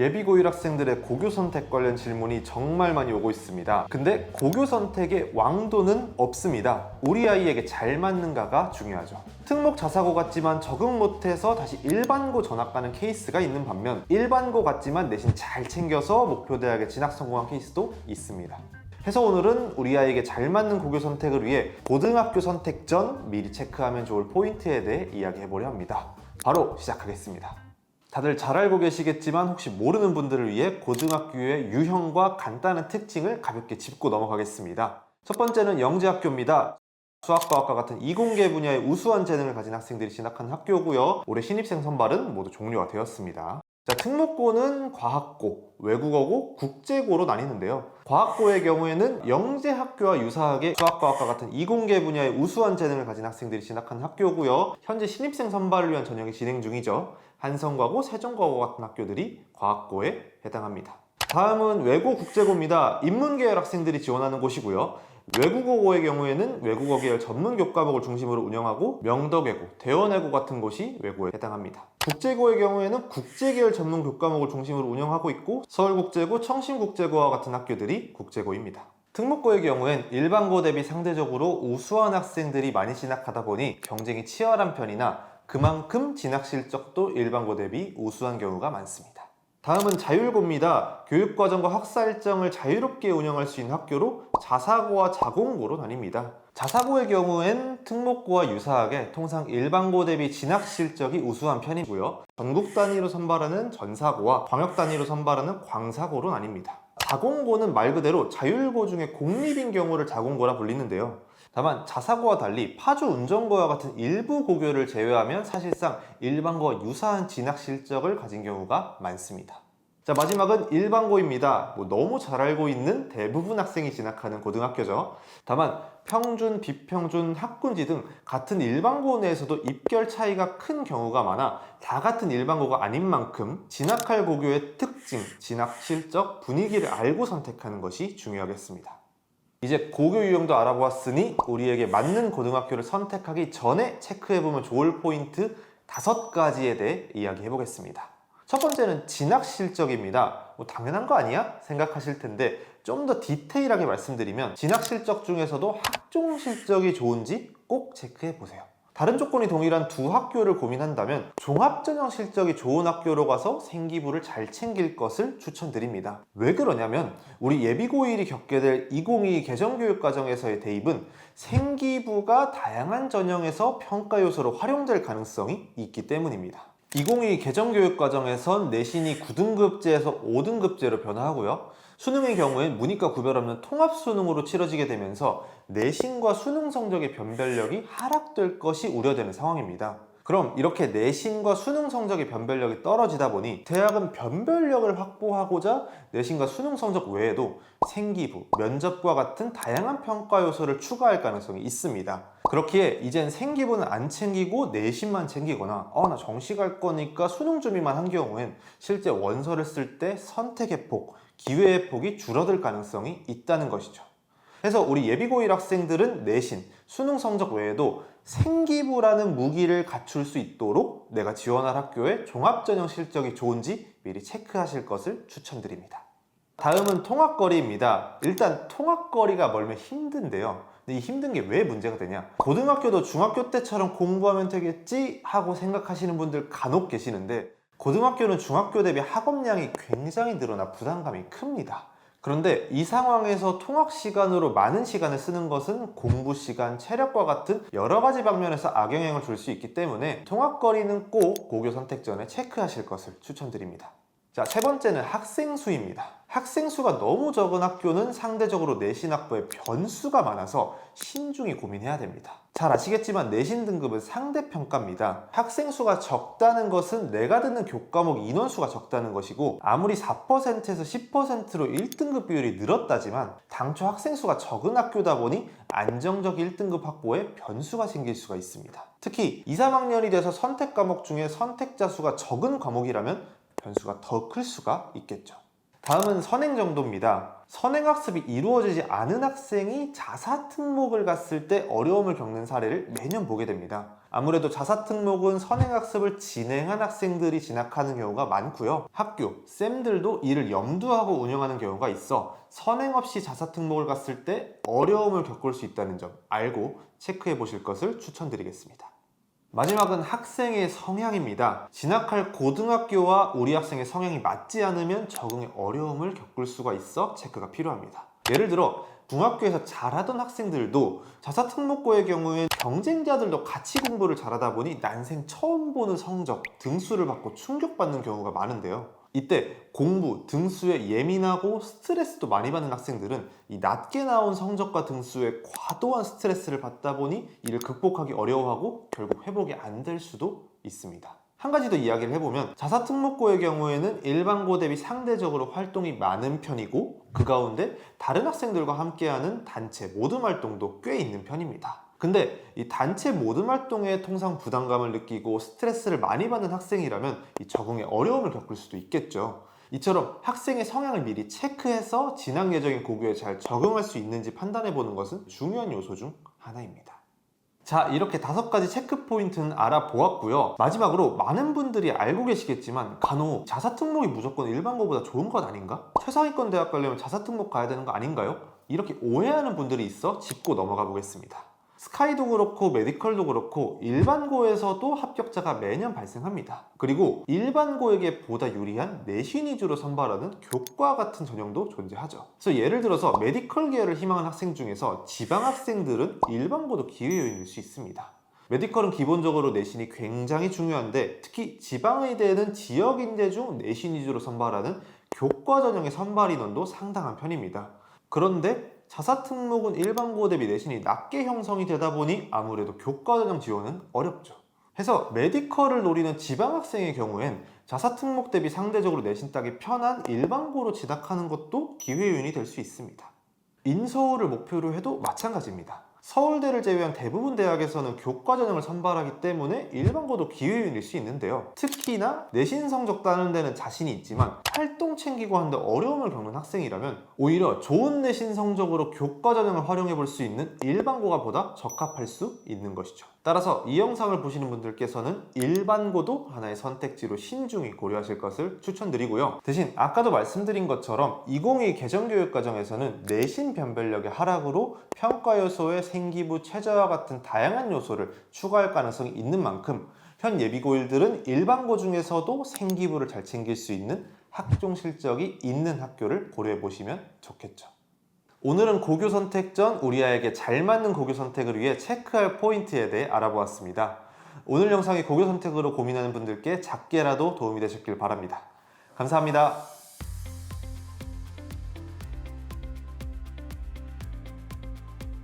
예비고1 학생들의 고교 선택 관련 질문이 정말 많이 오고 있습니다. 근데 고교 선택의 왕도는 없습니다. 우리 아이에게 잘 맞는가가 중요하죠. 특목 자사고 같지만 적응 못해서 다시 일반고 전학 가는 케이스가 있는 반면 일반고 같지만 내신 잘 챙겨서 목표 대학에 진학 성공한 케이스도 있습니다. 해서 오늘은 우리 아이에게 잘 맞는 고교 선택을 위해 고등학교 선택 전 미리 체크하면 좋을 포인트에 대해 이야기해보려 합니다. 바로 시작하겠습니다. 다들 잘 알고 계시겠지만 혹시 모르는 분들을 위해 고등학교의 유형과 간단한 특징을 가볍게 짚고 넘어가겠습니다. 첫 번째는 영재학교입니다. 수학과학과 같은 이공계 분야의 우수한 재능을 가진 학생들이 진학하는 학교고요. 올해 신입생 선발은 모두 종료가 되었습니다. 자, 특목고는 과학고, 외국어고, 국제고로 나뉘는데요. 과학고의 경우에는 영재학교와 유사하게 수학과학과 같은 이공계 분야의 우수한 재능을 가진 학생들이 진학하는 학교고요. 현재 신입생 선발을 위한 전형이 진행 중이죠. 한성과고, 세종과고 같은 학교들이 과학고에 해당합니다. 다음은 외고 국제고입니다. 인문계열 학생들이 지원하는 곳이고요. 외국어고의 경우에는 외국어 계열 전문 교과목을 중심으로 운영하고 명덕외고, 대원외고 같은 곳이 외고에 해당합니다. 국제고의 경우에는 국제계열 전문 교과목을 중심으로 운영하고 있고 서울국제고, 청신국제고와 같은 학교들이 국제고입니다. 특목고의 경우엔 일반고 대비 상대적으로 우수한 학생들이 많이 진학하다 보니 경쟁이 치열한 편이나 그만큼 진학 실적도 일반고 대비 우수한 경우가 많습니다. 다음은 자율고입니다. 교육과정과 학사 일정을 자유롭게 운영할 수 있는 학교로 자사고와 자공고로 나뉩니다. 자사고의 경우엔 특목고와 유사하게 통상 일반고 대비 진학 실적이 우수한 편이고요. 전국 단위로 선발하는 전사고와 광역 단위로 선발하는 광사고로 나뉩니다. 자공고는 말 그대로 자율고 중에 공립인 경우를 자공고라 불리는데요. 다만 자사고와 달리 파주 운정고와 같은 일부 고교를 제외하면 사실상 일반고와 유사한 진학 실적을 가진 경우가 많습니다. 자, 마지막은 일반고입니다. 너무 잘 알고 있는 대부분 학생이 진학하는 고등학교죠. 다만 평준, 비평준, 학군지 등 같은 일반고 내에서도 입결 차이가 큰 경우가 많아 다 같은 일반고가 아닌 만큼 진학할 고교의 특징, 진학 실적, 분위기를 알고 선택하는 것이 중요하겠습니다. 이제 고교 유형도 알아보았으니 우리에게 맞는 고등학교를 선택하기 전에 체크해보면 좋을 포인트 5가지에 대해 이야기해보겠습니다. 첫 번째는 진학 실적입니다. 당연한 거 아니야? 생각하실 텐데 좀 더 디테일하게 말씀드리면 진학 실적 중에서도 학종 실적이 좋은지 꼭 체크해보세요. 다른 조건이 동일한 두 학교를 고민한다면 종합전형 실적이 좋은 학교로 가서 생기부를 잘 챙길 것을 추천드립니다. 왜 그러냐면 우리 예비고1이 겪게 될 2022 개정교육과정에서의 대입은 생기부가 다양한 전형에서 평가 요소로 활용될 가능성이 있기 때문입니다. 2022 개정교육과정에선 내신이 9등급제에서 5등급제로 변화하고요. 수능의 경우엔 문이과 구별 없는 통합수능으로 치러지게 되면서 내신과 수능 성적의 변별력이 하락될 것이 우려되는 상황입니다. 그럼 이렇게 내신과 수능 성적의 변별력이 떨어지다 보니 대학은 변별력을 확보하고자 내신과 수능 성적 외에도 생기부, 면접과 같은 다양한 평가 요소를 추가할 가능성이 있습니다. 그렇기에 이젠 생기부는 안 챙기고 내신만 챙기거나 나 정시 갈 거니까 수능 준비만 한 경우엔 실제 원서를 쓸 때 선택의 폭, 기회의 폭이 줄어들 가능성이 있다는 것이죠. 그래서 우리 예비고1 학생들은 내신, 수능 성적 외에도 생기부라는 무기를 갖출 수 있도록 내가 지원할 학교의 종합전형 실적이 좋은지 미리 체크하실 것을 추천드립니다. 다음은 통학거리입니다. 일단 통학거리가 멀면 힘든데요. 근데 이 힘든 게 왜 문제가 되냐? 고등학교도 중학교 때처럼 공부하면 되겠지 하고 생각하시는 분들 간혹 계시는데 고등학교는 중학교 대비 학업량이 굉장히 늘어나 부담감이 큽니다. 그런데 이 상황에서 통학 시간으로 많은 시간을 쓰는 것은 공부 시간, 체력과 같은 여러 가지 방면에서 악영향을 줄 수 있기 때문에 통학거리는 꼭 고교 선택 전에 체크하실 것을 추천드립니다. 자, 세 번째는 학생 수입니다. 학생 수가 너무 적은 학교는 상대적으로 내신 확보에 변수가 많아서 신중히 고민해야 됩니다. 잘 아시겠지만 내신 등급은 상대평가입니다. 학생 수가 적다는 것은 내가 듣는 교과목 인원수가 적다는 것이고 아무리 4%에서 10%로 1등급 비율이 늘었다지만 당초 학생 수가 적은 학교다 보니 안정적 1등급 확보에 변수가 생길 수가 있습니다. 특히 2, 3학년이 돼서 선택 과목 중에 선택자 수가 적은 과목이라면 변수가 더 클 수가 있겠죠. 다음은 선행 정도입니다. 선행학습이 이루어지지 않은 학생이 자사특목을 갔을 때 어려움을 겪는 사례를 매년 보게 됩니다. 아무래도 자사특목은 선행학습을 진행한 학생들이 진학하는 경우가 많고요. 학교, 쌤들도 이를 염두하고 운영하는 경우가 있어 선행 없이 자사특목을 갔을 때 어려움을 겪을 수 있다는 점 알고 체크해 보실 것을 추천드리겠습니다. 마지막은 학생의 성향입니다. 진학할 고등학교와 우리 학생의 성향이 맞지 않으면 적응에 어려움을 겪을 수가 있어 체크가 필요합니다. 예를 들어 중학교에서 잘하던 학생들도 자사특목고의 경우엔 경쟁자들도 같이 공부를 잘하다 보니 난생 처음 보는 성적, 등수를 받고 충격받는 경우가 많은데요. 이때 공부, 등수에 예민하고 스트레스도 많이 받는 학생들은 이 낮게 나온 성적과 등수에 과도한 스트레스를 받다 보니 이를 극복하기 어려워하고 결국 회복이 안 될 수도 있습니다. 한 가지 더 이야기를 해보면 자사특목고의 경우에는 일반고 대비 상대적으로 활동이 많은 편이고 그 가운데 다른 학생들과 함께하는 단체 모듬 활동도 꽤 있는 편입니다. 근데 이 단체 모듬 활동에 통상 부담감을 느끼고 스트레스를 많이 받는 학생이라면 이 적응에 어려움을 겪을 수도 있겠죠. 이처럼 학생의 성향을 미리 체크해서 진학 예정인 고교에 잘 적응할 수 있는지 판단해 보는 것은 중요한 요소 중 하나입니다. 자, 이렇게 5가지 체크 포인트는 알아보았고요. 마지막으로 많은 분들이 알고 계시겠지만 간혹 자사특목이 무조건 일반고보다 좋은 것 아닌가? 최상위권 대학 가려면 자사특목 가야 되는 거 아닌가요? 이렇게 오해하는 분들이 있어 짚고 넘어가 보겠습니다. 스카이도 그렇고 메디컬도 그렇고 일반고에서도 합격자가 매년 발생합니다. 그리고 일반고에게 보다 유리한 내신 위주로 선발하는 교과 같은 전형도 존재하죠. 그래서 예를 들어서 메디컬 계열을 희망하는 학생 중에서 지방 학생들은 일반고도 기회 요인일 수 있습니다. 메디컬은 기본적으로 내신이 굉장히 중요한데 특히 지방의대는 지역인대 중 내신 위주로 선발하는 교과 전형의 선발 인원도 상당한 편입니다. 그런데 자사특목은 일반고 대비 내신이 낮게 형성이 되다 보니 아무래도 교과 전형 지원은 어렵죠. 해서 메디컬을 노리는 지방학생의 경우엔 자사특목 대비 상대적으로 내신 따기 편한 일반고로 진학하는 것도 기회 요인이 될 수 있습니다. 인서울을 목표로 해도 마찬가지입니다. 서울대를 제외한 대부분 대학에서는 교과 전형을 선발하기 때문에 일반고도 기회 요인일 수 있는데요. 특히나 내신 성적 따는 데는 자신이 있지만 활동 챙기고 하는데 어려움을 겪는 학생이라면 오히려 좋은 내신 성적으로 교과 전형을 활용해 볼 수 있는 일반고가 보다 적합할 수 있는 것이죠. 따라서 이 영상을 보시는 분들께서는 일반고도 하나의 선택지로 신중히 고려하실 것을 추천드리고요. 대신 아까도 말씀드린 것처럼 2022 개정교육과정에서는 내신 변별력의 하락으로 평가 요소에 생기부, 최저와 같은 다양한 요소를 추가할 가능성이 있는 만큼 현 예비고일들은 일반고 중에서도 생기부를 잘 챙길 수 있는 학종 실적이 있는 학교를 고려해 보시면 좋겠죠. 오늘은 고교 선택 전 우리 아이에게 잘 맞는 고교 선택을 위해 체크할 포인트에 대해 알아보았습니다. 오늘 영상이 고교 선택으로 고민하는 분들께 작게라도 도움이 되셨길 바랍니다. 감사합니다.